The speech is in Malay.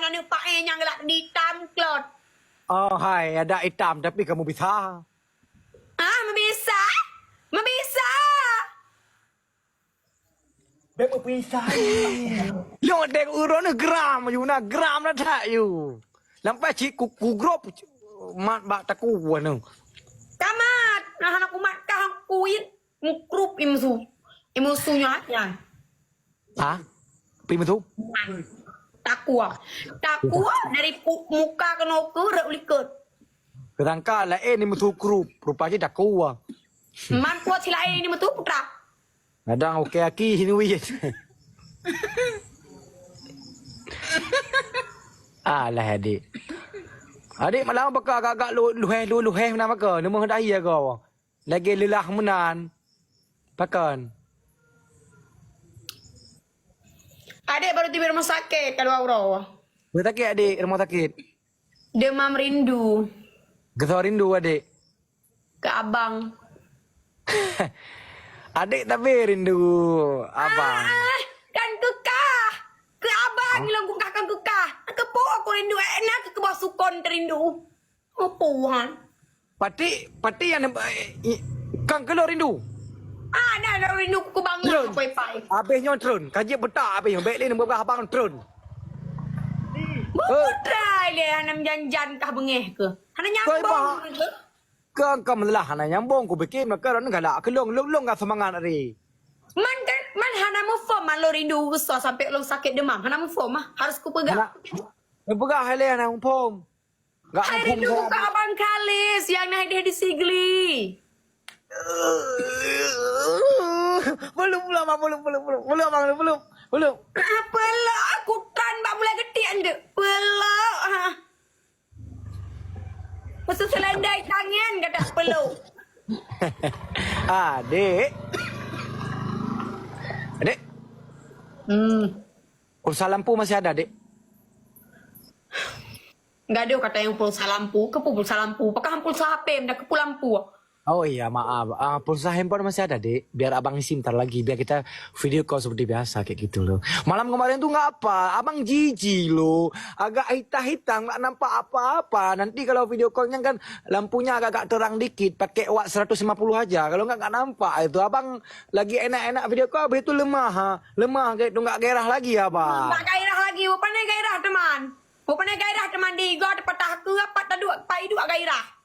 lah ni pak yang gelak hitam klot. Oh, hai, ada hitam tapi kamu bisa. Ah, bisa? Bisa. Bemo bisa. Lo dek urun gramอยู่นะgramนะท่าอยู่lampai ci ku grop mat bak taku anu. Kamat, nah anak umat kah kuit ngukrup imusunya ya. Hah? Pi tu? Takua dari muka ke noke rek likut. Ketangka lah ni mutu grup rupanya taku. Man kuat sila ini metu putra. Kadang okey aki sini wis. Alah adik. Adik malam bakal agak-agak luheh mana maka nama dah ya kau. Lagi lelah menan. Pakan. Adik baru tiba rumah sakit kalau Auro. Sakit adik rumah sakit. Demam rindu Gesor rindu adik. ke abang. Adik tapi rindu abang. Kan kekah. Ke abang bilang kekah kan kekah. Ke po aku rindu enak ke bawah sukon terindu. Opuhan. Pati yang kang kelo rindu. Ada rindu ku bangun aku pai. Habis nyontron, kaji betak habis baik ni nombor abang tron. Putrai le hanam janjan kah bengeh ke. Hana nyambung ke. Kang melah hana nyambung ku bikin maka ron galak kelong long gak semangat ari. Man hana mu form man lo rindu besar sampai lo sakit demam. Hana mu form harus ku pegang. Pegang hale hana pom. Gak Hai rindu ku ke abang Kalis yang naik dia di Sigli. Belum abang belum. Apa lah aku kan bak mulai gede anda. Pelak ha. Masa selendai tangan kata peluk. Adik. Pulsa lampu masih ada, Dek? Enggak ada kata yang pulsa lampu, ke pulsa lampu. Pakai pulsa HP dah ke lampu. Oh iya maaf, pulsa handphone masih ada dek. Biar abang isi ntar lagi, biar kita video call seperti biasa kayak gitu loh. Malam kemarin tuh nggak apa, abang jijik loh. Agak hitam nggak nampak apa-apa. Nanti kalau video callnya kan lampunya agak terang dikit, pakai watt 150 aja. Kalau nggak nampak itu abang lagi enak-enak video call, habis itu lemah kayak itu nggak gairah lagi ya bang. Nggak gairah lagi, bukannya gairah teman. Bukannya gairah teman di gua patah ke apa tadu pai dua gairah.